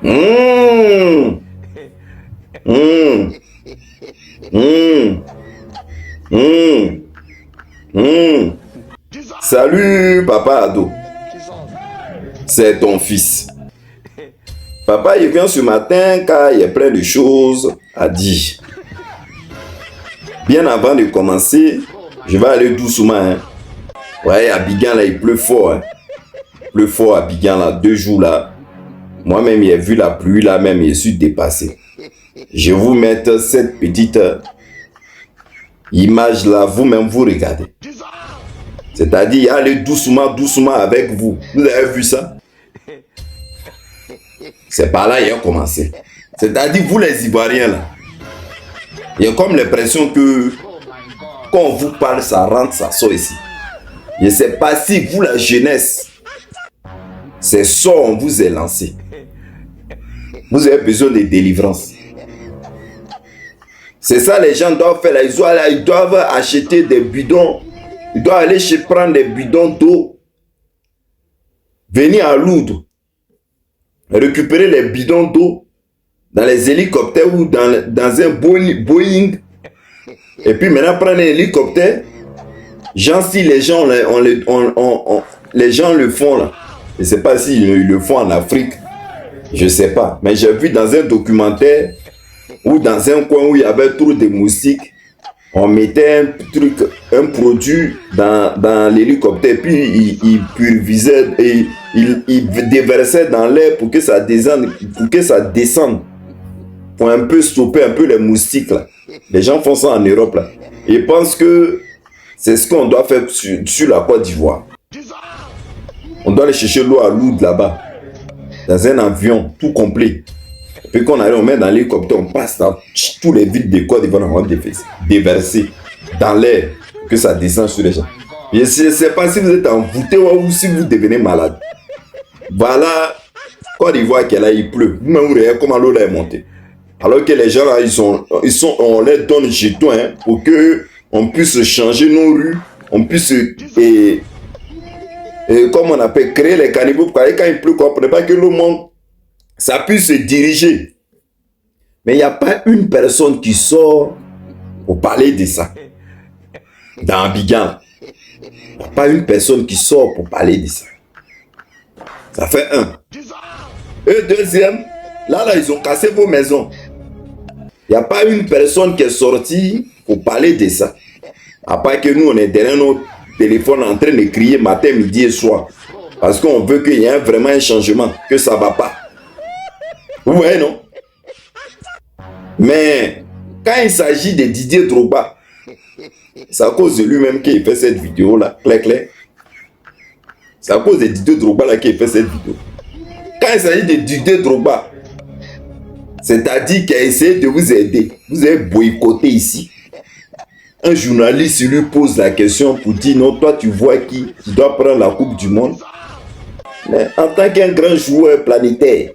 Mmh. Mmh. Mmh. Mmh. Mmh. Salut, papa ado. C'est ton fils. Papa, il vient ce matin car il y a plein de choses à dire. Bien avant de commencer, je vais aller doucement. Hein. Ouais, Abidjan là, il pleut fort. Hein. Il pleut fort à Abidjan là, 2 jours là. Moi-même, j'ai vu la pluie là, même, je suis dépassé. Je vais vous mettre cette petite image là, vous-même, vous regardez. C'est-à-dire, allez doucement, doucement avec vous. Vous avez vu ça? C'est par là qu'il a commencé. C'est-à-dire, vous les Ivoiriens là, il y a comme l'impression que quand on vous parle, ça rentre, ça sort ici. Je ne sais pas si vous, la jeunesse, c'est ça on vous est lancé. Vous avez besoin de délivrance. C'est ça les gens doivent faire. Là. Ils doivent acheter des bidons. Ils doivent aller prendre des bidons d'eau. Venir à Lourdes. Récupérer les bidons d'eau dans les hélicoptères ou dans un Boeing. Et puis maintenant prendre un hélicoptère. Genre si les gens, les gens le font là. Je ne sais pas s'ils le font en Afrique. Je ne sais pas. Mais j'ai vu dans un documentaire ou dans un coin où il y avait trop de moustiques. On mettait un produit dans l'hélicoptère. Puis il pulvérisait et il déversait dans l'air pour que ça descende. Pour un peu stopper un peu les moustiques là. Les gens font ça en Europe là. Ils pensent que c'est ce qu'on doit faire sur la Côte d'Ivoire. On doit aller chercher l'eau à Lourdes là-bas. Dans un avion tout complet. Et puis qu'on arrive, on met dans l'hélicoptère, on passe dans tous les villes de Côte d'Ivoire, on va déverser dans l'air, que ça descend sur les gens. Je ne sais pas si vous êtes envoûté ou si vous devenez malade. Voilà, Côte d'Ivoire qui est là, il pleut. Vous-même, vous regardez comment l'eau là est montée. Alors que les gens là, on leur donne jetons hein, pour qu'on puisse changer nos rues, on puisse, comme on appelle, créer les caniveaux. Quand il pleut, on ne comprenez pas que le monde, ça puisse se diriger. Mais il n'y a pas une personne qui sort pour parler de ça. Dans Abidjan, il n'y a pas une personne qui sort pour parler de ça. Ça fait un. Et deuxième, là, ils ont cassé vos maisons. Il n'y a pas une personne qui est sortie pour parler de ça. À part que nous, on est derrière nos téléphones en train de crier matin, midi et soir. Parce qu'on veut qu'il y ait vraiment un changement, que ça ne va pas. Vous voyez, non? Mais quand il s'agit de Didier Drogba, c'est à cause de lui-même qu'il fait cette vidéo-là. Clair. C'est à cause de Didier Drogba qu'il fait cette vidéo. Quand il s'agit de Didier Drogba, c'est-à-dire qu'il a essayé de vous aider. Vous avez boycotté ici. Un journaliste lui pose la question pour dire non, toi tu vois qui doit prendre la Coupe du Monde. Mais en tant qu'un grand joueur planétaire,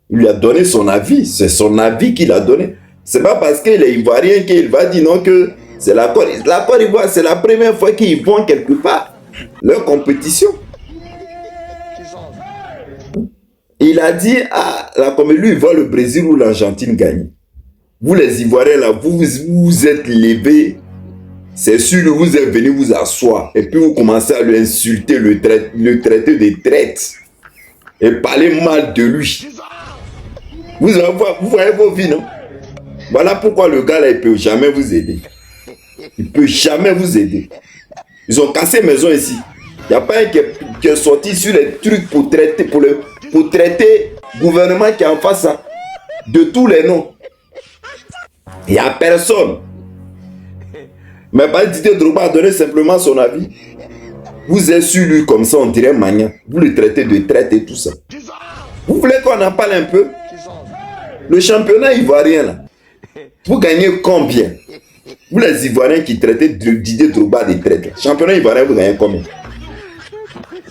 il lui a donné son avis. C'est son avis qu'il a donné. C'est pas parce qu'il est ivoirien qu'il va dire non que c'est la Côte d'Ivoire. La Côte d'Ivoire, c'est la première fois qu'ils vont quelque part. Leur compétition. Il a dit, comme lui, il voit le Brésil ou l'Argentine gagner. Vous les Ivoiriens là, vous êtes levés. C'est sûr, vous êtes venus vous asseoir. Et puis vous commencez à lui insulter, le traiter de traite. Et parler mal de lui. Vous voyez vos vies, non? Voilà pourquoi le gars là, il ne peut jamais vous aider. Il ne peut jamais vous aider. Ils ont cassé maison ici. Il n'y a pas un qui est sorti sur les trucs pour traiter, pour traiter le gouvernement qui est en face hein, de tous les noms. Il n'y a personne. Mais pas Didier Drogba a donné simplement son avis. Vous êtes sur lui comme ça, on dirait Magnan. Vous le traitez de traite et tout ça. Vous voulez qu'on en parle un peu? Le championnat ivoirien là, vous gagnez combien? Vous les Ivoiriens qui traitez Didier Drogba de traite. Championnat ivoirien, vous gagnez combien?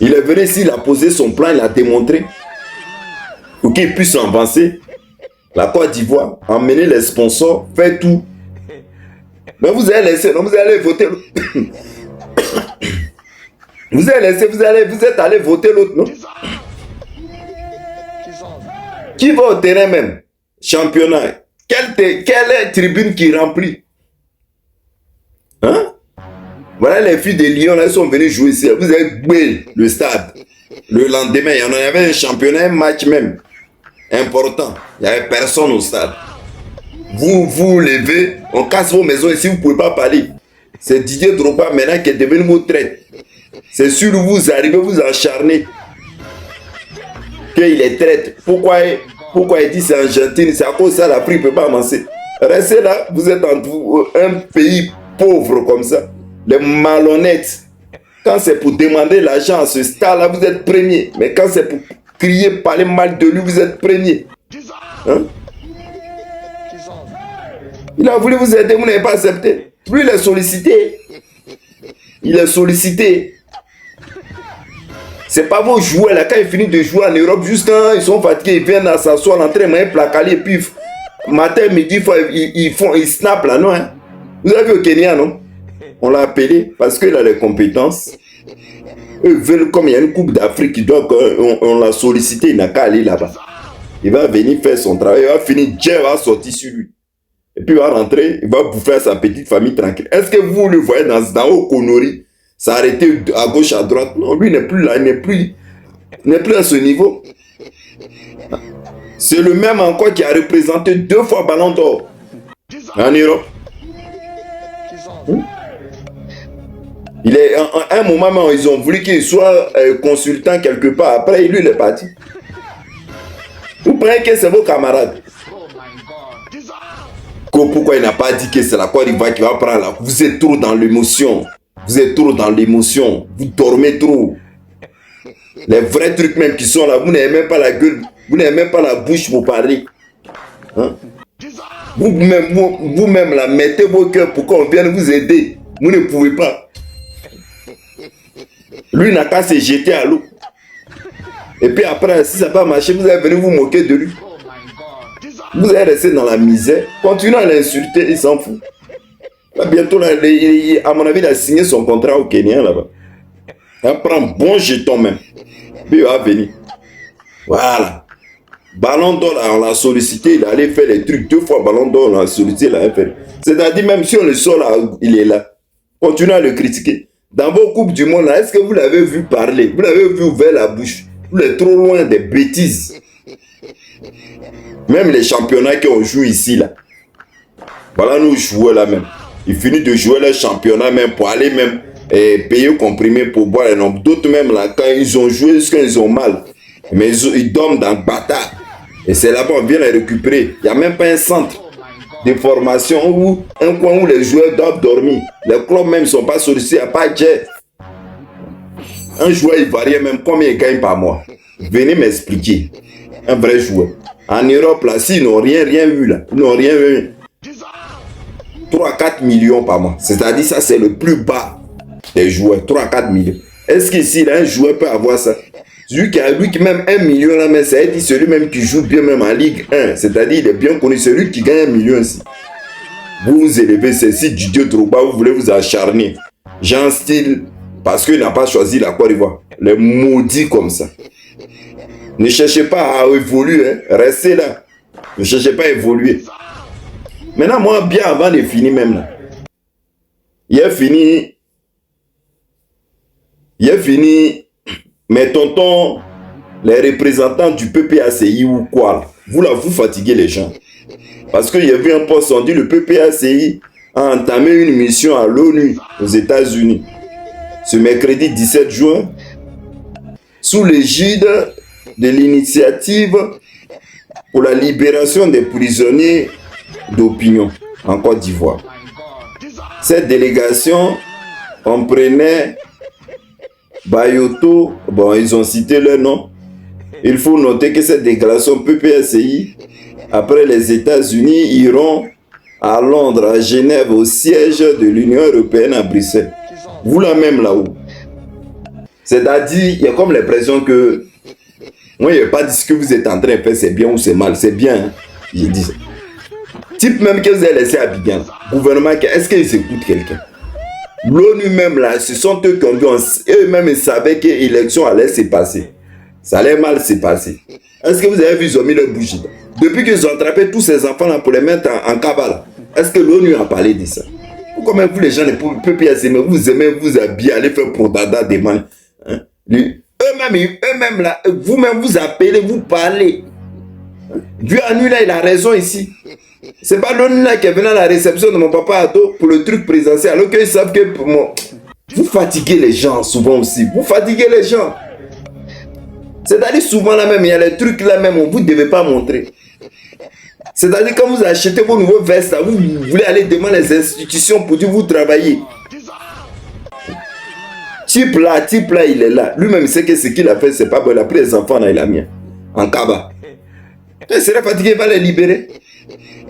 Il est venu ici, il a posé son plan, il a démontré pour qu'il puisse avancer. La Côte d'Ivoire, emmener les sponsors, faire tout. Mais vous allez laisser, non, vous allez voter. Vous êtes allé voter l'autre, non? Qui va au terrain même? Championnat. Quelle tribune qui remplit? Hein? Voilà les filles de Lyon, là, elles sont venues jouer ici. Vous avez boué le stade. Le lendemain, il y en avait un championnat, un match même. Important. Il n'y avait personne au stade. Vous vous levez, on casse vos maisons ici, vous ne pouvez pas parler. C'est Didier Drogba maintenant qui est devenu votre traite. C'est sûr que vous arrivez, vous acharnez. Qu'il est traite. Pourquoi il dit c'est Argentine? C'est à cause de ça l'Afrique ne peut pas avancer. Restez là, vous êtes dans un pays pauvre comme ça. Les malhonnêtes. Quand c'est pour demander l'argent à ce stade-là, vous êtes premier. Mais quand c'est pour crier, parler mal de lui, vous êtes premier. Hein? Il a voulu vous aider, vous n'avez pas accepté. Lui, il est sollicité. Il est sollicité. C'est pas vos joueurs là, quand ils finissent de jouer en Europe, juste quand ils sont fatigués, ils viennent à s'asseoir, l'entraînement, ils placalent, et puis matin, midi, ils snappent là, non? Hein? Vous avez vu au Kenya, non? On l'a appelé parce qu'il a les compétences. Eux veulent, comme il y a une coupe d'Afrique, on l'a sollicité, il n'a qu'à aller là-bas. Il va venir faire son travail, il va finir, Dieu va sortir sur lui. Et puis il va rentrer, il va bouffer à sa petite famille tranquille. Est-ce que vous le voyez dans au Conori, s'arrêter à gauche, à droite? Non, lui n'est plus là, il n'est plus à ce niveau. C'est le même encore qui a représenté 2 fois Ballon d'Or en Europe. Il est à un moment, ils ont voulu qu'il soit consultant quelque part. Après, lui, il est parti. Vous prenez que c'est vos camarades. Pourquoi il n'a pas dit que c'est la Côte d'Ivoire qui va prendre là? Vous êtes trop dans l'émotion. Vous êtes trop dans l'émotion. Vous dormez trop. Les vrais trucs même qui sont là, vous n'avez même pas la gueule, vous n'avez même pas la bouche pour parler. Hein? Vous-même là, mettez vos cœurs pour qu'on vienne vous aider. Vous ne pouvez pas. Lui n'a qu'à se jeter à l'eau. Et puis après, si ça n'a pas marché, vous allez venir vous moquer de lui. Vous allez rester dans la misère. Continuez à l'insulter, il s'en fout. Là, bientôt, là, à mon avis, il a signé son contrat au Kenya là-bas. Il prend un bon jeton même. Puis il va venir. Voilà. Ballon d'Or, on l'a sollicité, il allait faire les trucs 2 fois Ballon d'Or, on l'a sollicité, il allait faire. C'est-à-dire, même si on le sort là, il est là. Continuez à le critiquer. Dans vos coupes du monde, est-ce que vous l'avez vu parler? Vous l'avez vu ouvrir la bouche? Vous êtes trop loin des bêtises. Même les championnats qu'on joue ici, là. Voilà, nous jouons là même. Ils finissent de jouer les championnats même pour aller même payer comprimé pour boire les nombres. D'autres même là, quand ils ont joué, jusqu'à ils ont mal. Mais ils dorment dans le bâtard. Et c'est là-bas on vient les récupérer. Il n'y a même pas un centre de formation ou un coin où les joueurs doivent dormir. Les clubs même ne sont pas sollicités, il n'y a pas de jet. Un joueur ivoirien même, combien il gagne par mois? Venez m'expliquer. Un vrai joueur. En Europe, là, s'ils n'ont rien vu, là, ils n'ont rien vu. 3 à 4 millions par mois. C'est-à-dire, ça, c'est le plus bas des joueurs. 3 à 4 millions. Est-ce qu'ici, un joueur peut avoir ça? Celui qui même 1 million, là, mais c'est celui-même qui joue bien, même en Ligue 1. C'est-à-dire, il est bien connu. Celui qui gagne 1 million ici. Vous vous élevez, c'est si Didier Drogba, vous voulez vous acharner. Jean Style, parce qu'il n'a pas choisi la Côte d'Ivoire. Les maudits comme ça. Ne cherchez pas à évoluer, hein. Restez là. Ne cherchez pas à évoluer. Maintenant, moi, bien avant de finir même là. Il a fini, mes tontons, les représentants du PPACI ou quoi là. Vous là, vous fatiguez les gens. Parce qu'il y a eu un poste, on dit le PPACI a entamé une mission à l'ONU, aux États-Unis, ce mercredi 17 juin, sous l'égide de l'initiative pour la libération des prisonniers d'opinion en Côte d'Ivoire. Cette délégation comprenait Bayoto, bon, ils ont cité leur nom. Il faut noter que cette délégation PPACI, après les États-Unis, iront à Londres, à Genève, au siège de l'Union européenne à Bruxelles. Vous là même là-haut. C'est-à-dire, il y a comme l'impression que moi, il n'y a pas dit ce que vous êtes en train de faire, c'est bien ou c'est mal. C'est bien, hein? J'ai dit ça. Type même que vous avez laissé à Abidjan. Gouvernement, est-ce qu'ils écoutent quelqu'un? L'ONU même là, ce sont eux qui ont dit, eux-mêmes ils savaient que l'élection allait se passer. Ça allait mal se passer. Est-ce que vous avez vu, ils ont mis leur bougie? Depuis qu'ils ont attrapé tous ces enfants-là pour les mettre en cabale, est-ce que l'ONU a parlé de ça? Pourquoi même vous, les gens, ne peuvent plus s'aimer? Vous aimez vous habiller, aller faire pour dada des mains. Hein? Eux-mêmes, là, vous-même, vous appelez, vous parlez. Vu à nu, là, il a raison ici. C'est pas l'ONU là qui est venu à la réception de mon papa Ado pour le truc présidentiel, alors qu'ils savent que pour moi, vous fatiguez les gens souvent aussi. Vous fatiguez les gens. C'est-à-dire souvent là même, il y a les trucs là même, vous ne devez pas montrer. C'est-à-dire quand vous achetez vos nouveaux vestes, vous voulez aller devant les institutions pour dire vous travaillez. Type là, il est là. Lui-même sait que ce qu'il a fait, c'est pas bon. Il a pris les enfants là, il a mis en cabas. Il serait fatigué, il va les libérer.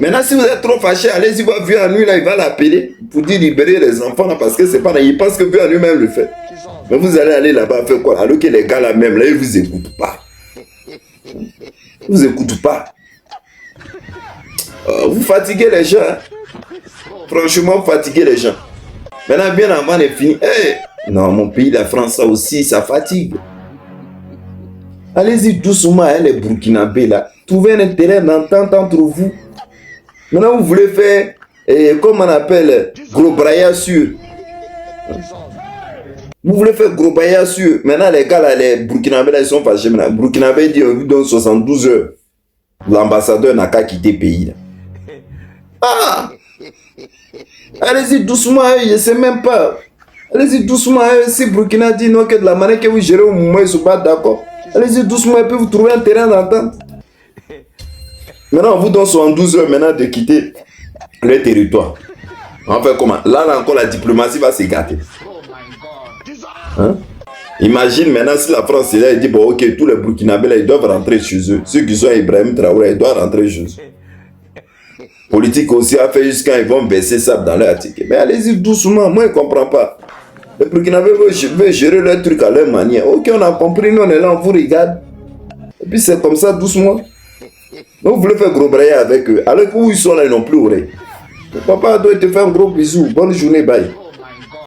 Maintenant, si vous êtes trop fâché, allez-y voir Vieux à lui là, il va l'appeler pour dire libérer les enfants là, parce que c'est pas là. Il pense que Vieux à lui-même le fait. Mais vous allez aller là-bas faire quoi? Alors que les gars là même, là, ils vous écoutent pas. Ils vous écoutent pas. Vous fatiguez les gens. Hein? Franchement, vous fatiguez les gens. Maintenant, bien avant de finir. Hey! Non, mon pays, la France, ça aussi, ça fatigue. Allez-y doucement, hein, les Burkinabés là. Trouvez un intérêt d'entente entre vous. Maintenant, vous voulez faire, comme on appelle, gros braillard sûr. Vous voulez faire gros braillard sûr. Maintenant, les gars là, les Burkinabés là, ils sont fâchés. Maintenant, Burkinabé dit, on vous donne 72 heures. L'ambassadeur n'a qu'à quitter le pays là. Ah! Allez-y doucement, je ne sais même pas. Allez-y doucement, si Burkina dit non, que de la manière que vous gérez au moment, ils ne sont pas d'accord. Allez-y doucement, et puis vous trouvez un terrain d'entente. Maintenant, on vous donne 72 heures maintenant de quitter le territoire. On fait comment? Là encore, la diplomatie va se gâter. Hein? Imagine maintenant si la France là, elle dit bon, ok, tous les Burkinabés là, ils doivent rentrer chez eux. Ceux qui sont à Ibrahim Traoré, ils doivent rentrer chez eux. Politique aussi a fait jusqu'à ils vont baisser ça dans leur ticket. Mais allez-y doucement, moi je ne comprends pas. Les Burkinabés veulent gérer leur truc à leur manière. Ok, on a compris, nous on est là, on vous regarde. Et puis c'est comme ça doucement. Donc vous voulez faire gros braillard avec eux. Alors que où ils sont là, ils n'ont plus oreille. Le papa doit te faire un gros bisou. Bonne journée, bye.